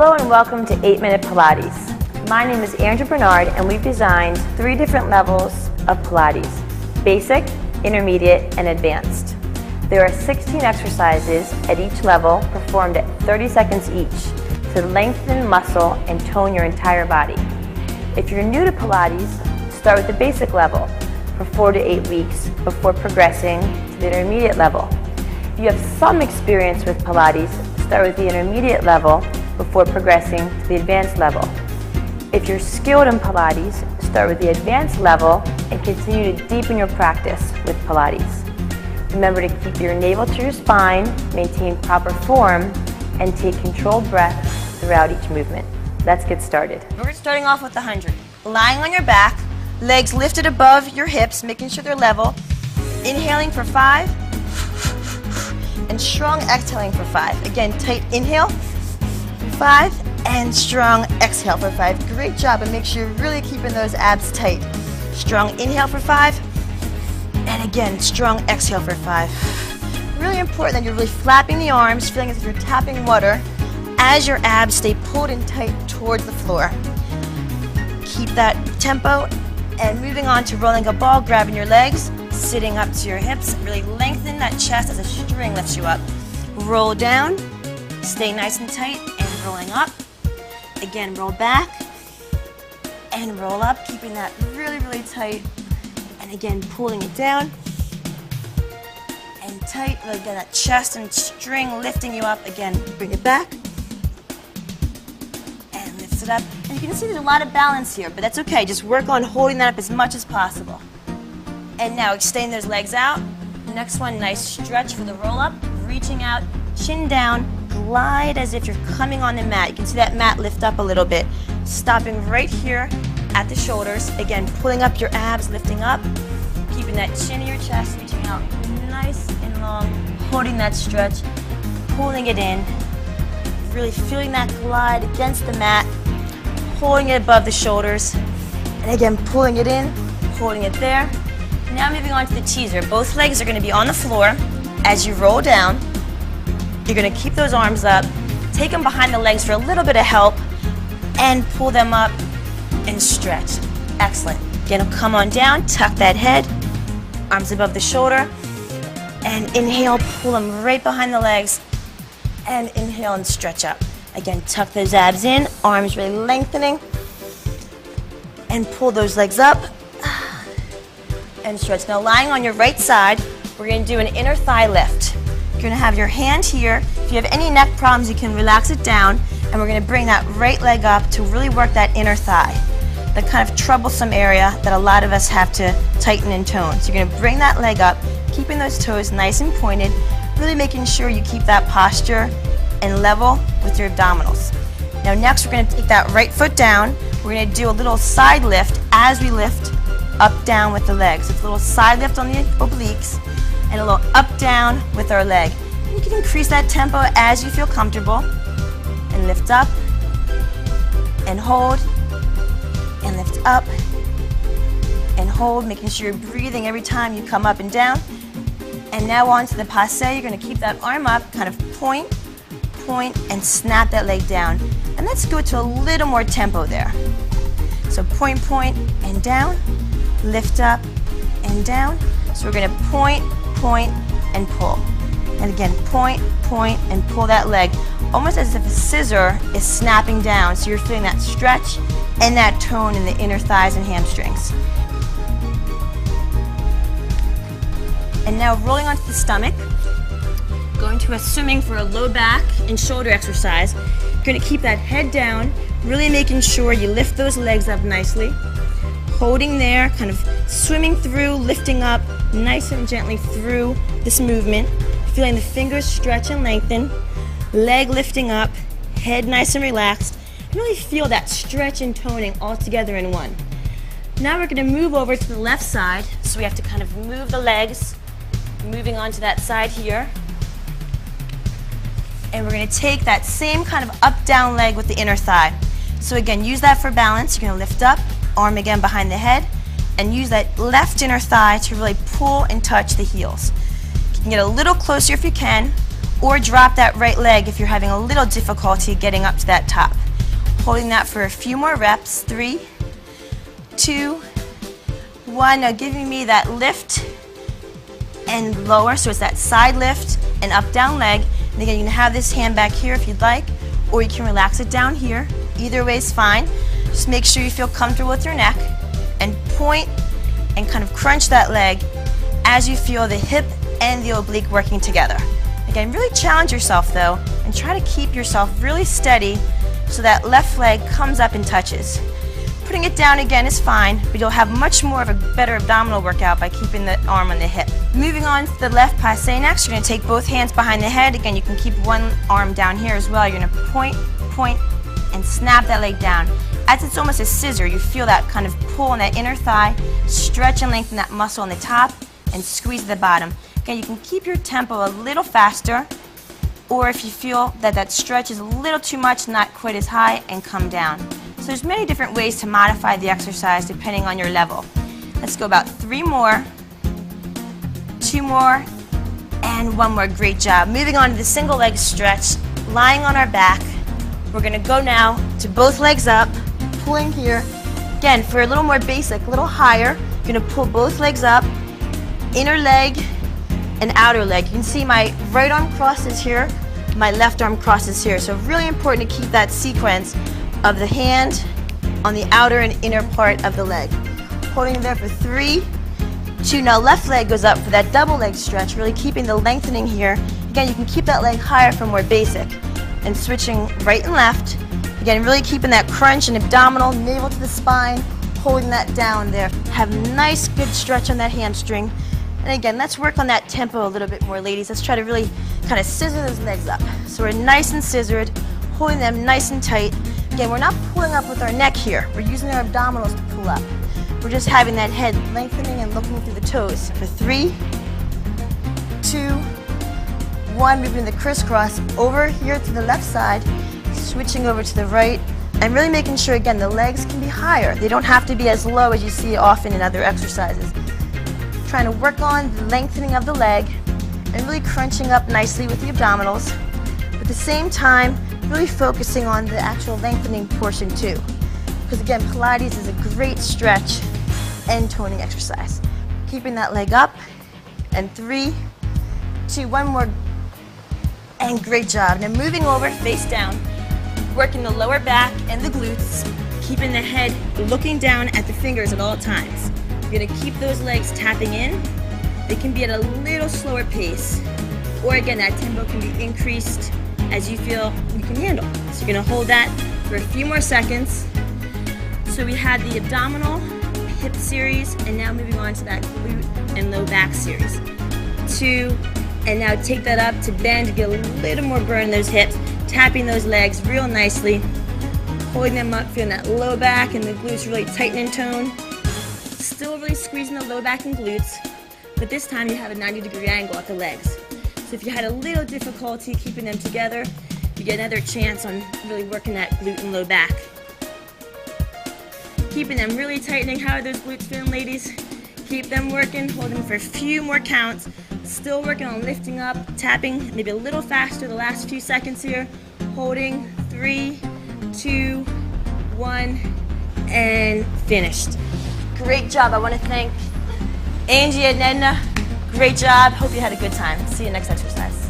Hello and welcome to 8-Minute Pilates. My name is Andrew Bernard and we've designed 3 different levels of Pilates: basic, intermediate, and advanced. There are 16 exercises at each level performed at 30 seconds each to lengthen muscle and tone your entire body. If you're new to Pilates, start with the basic level for 4 to 8 weeks before progressing to the intermediate level. If you have some experience with Pilates, start with the intermediate level before progressing to the advanced level. If you're skilled in Pilates, start with the advanced level and continue to deepen your practice with Pilates. Remember to keep your navel to your spine, maintain proper form, and take controlled breaths throughout each movement. Let's get started. We're starting off with the 100. Lying on your back, legs lifted above your hips, making sure they're level. Inhaling for 5, and strong exhaling for 5. Again, tight inhale, 5, and strong exhale for 5. Great job, and make sure you're really keeping those abs tight. Strong inhale for 5, and again, strong exhale for 5. Really important that you're really flapping the arms, feeling as if you're tapping water as your abs stay pulled in tight towards the floor. Keep that tempo, and moving on to rolling a ball, grabbing your legs, sitting up to your hips, really lengthen that chest as a string lifts you up. Roll down, stay nice and tight, and rolling up. Again, roll back, and roll up, keeping that really, really tight. And again, pulling it down, and tight, really get that chest and string lifting you up. Again, bring it back, and lift it up. And you can see there's a lot of balance here, but that's okay. Just work on holding that up as much as possible. And now extend those legs out. Next one, nice stretch for the roll up. Reaching out, chin down, glide as if you're coming on the mat. You can see that mat lift up a little bit. Stopping right here at the shoulders. Again, pulling up your abs, lifting up. Keeping that chin in your chest, reaching out nice and long. Holding that stretch, pulling it in. Really feeling that glide against the mat. Holding it above the shoulders. And again, pulling it in, holding it there. Now moving on to the teaser. Both legs are going to be on the floor. As you roll down, you're going to keep those arms up, take them behind the legs for a little bit of help, and pull them up and stretch. Excellent. Again, come on down, tuck that head, arms above the shoulder, and inhale, pull them right behind the legs, and inhale and stretch up. Again, tuck those abs in, arms really lengthening, and pull those legs up, and stretch. Now lying on your right side, we're going to do an inner thigh lift. You're going to have your hand here. If you have any neck problems, you can relax it down, and we're going to bring that right leg up to really work that inner thigh, the kind of troublesome area that a lot of us have to tighten and tone. So you're going to bring that leg up, keeping those toes nice and pointed, really making sure you keep that posture and level with your abdominals. Now next, we're going to take that right foot down. We're going to do a little side lift as we lift up, down with the legs. It's a little side lift on the obliques and a little up, down with our leg. And you can increase that tempo as you feel comfortable. And lift up, and hold, and lift up, and hold, making sure you're breathing every time you come up and down. And now on to the passe. You're going to keep that arm up, kind of point, point, and snap that leg down. And let's go to a little more tempo there. So point, point, and down. Lift up and down. So we're going to point, point, and pull. And again, point, point, and pull that leg, almost as if a scissor is snapping down. So you're feeling that stretch and that tone in the inner thighs and hamstrings. And now rolling onto the stomach, going to swimming for a low back and shoulder exercise. You're going to keep that head down, really making sure you lift those legs up nicely. Holding there, kind of swimming through, lifting up nice and gently through this movement. Feeling the fingers stretch and lengthen, leg lifting up, head nice and relaxed. Really feel that stretch and toning all together in one. Now we're going to move over to the left side, so we have to kind of move the legs, moving on to that side here. And we're going to take that same kind of up-down leg with the inner thigh. So again, use that for balance. You're going to lift up, arm again behind the head, and use that left inner thigh to really pull and touch the heels. You can get a little closer if you can, or drop that right leg if you're having a little difficulty getting up to that top. Holding that for a few more reps. 3, 2, 1. Now giving me that lift and lower, so it's that side lift and up down leg. And again, you can have this hand back here if you'd like, or you can relax it down here. Either way is fine. Just make sure you feel comfortable with your neck, and point and kind of crunch that leg as you feel the hip and the oblique working together. Again, really challenge yourself though, and try to keep yourself really steady so that left leg comes up and touches. Putting it down again is fine, but you'll have much more of a better abdominal workout by keeping the arm on the hip. Moving on to the left passe next, you're going to take both hands behind the head. Again, you can keep one arm down here as well. You're going to point, and snap that leg down. As it's almost a scissor, you feel that kind of pull on that inner thigh, stretch and lengthen that muscle on the top, and squeeze at the bottom. Again, you can keep your tempo a little faster, or if you feel that that stretch is a little too much, not quite as high, and come down. So there's many different ways to modify the exercise depending on your level. Let's go about 3 more, 2 more, and 1 more. Great job. Moving on to the single leg stretch, lying on our back. We're going to go now to both legs up, pulling here. Again, for a little more basic, a little higher, you're going to pull both legs up, inner leg and outer leg. You can see my right arm crosses here, my left arm crosses here. So really important to keep that sequence of the hand on the outer and inner part of the leg. Holding there for 3, 2. Now left leg goes up for that double leg stretch, really keeping the lengthening here. Again, you can keep that leg higher for more basic. And switching right and left. Again, really keeping that crunch and abdominal, navel to the spine, holding that down there. Have nice, good stretch on that hamstring. And again, let's work on that tempo a little bit more, ladies. Let's try to really kind of scissor those legs up. So we're nice and scissored, holding them nice and tight. Again, we're not pulling up with our neck here. We're using our abdominals to pull up. We're just having that head lengthening and looking through the toes. For 3, 2, 1, moving the crisscross over here to the left side, switching over to the right, and really making sure, again, the legs can be higher. They don't have to be as low as you see often in other exercises. Trying to work on the lengthening of the leg and really crunching up nicely with the abdominals. At the same time, really focusing on the actual lengthening portion too. Because again, Pilates is a great stretch and toning exercise. Keeping that leg up, and 3, 2, 1 more. And great job. Now moving over face down, working the lower back and the glutes, keeping the head looking down at the fingers at all times. You're going to keep those legs tapping in. They can be at a little slower pace, or again, that tempo can be increased as you feel you can handle. So you're going to hold that for a few more seconds. So we had the abdominal, hip series, and now moving on to that glute and low back series. 2, and now take that up to bend to get a little more burn in those hips, tapping those legs real nicely, holding them up, feeling that low back and the glutes really tighten and tone. Still really squeezing the low back and glutes, but this time you have a 90-degree angle at the legs. So if you had a little difficulty keeping them together, you get another chance on really working that glute and low back. Keeping them really tightening. How are those glutes feeling, ladies? Keep them working, hold them for a few more counts. Still working on lifting up, tapping maybe a little faster the last few seconds here. Holding, 3, 2, 1, and finished. Great job. I want to thank Angie and Edna. Great job. Hope you had a good time. See you next exercise.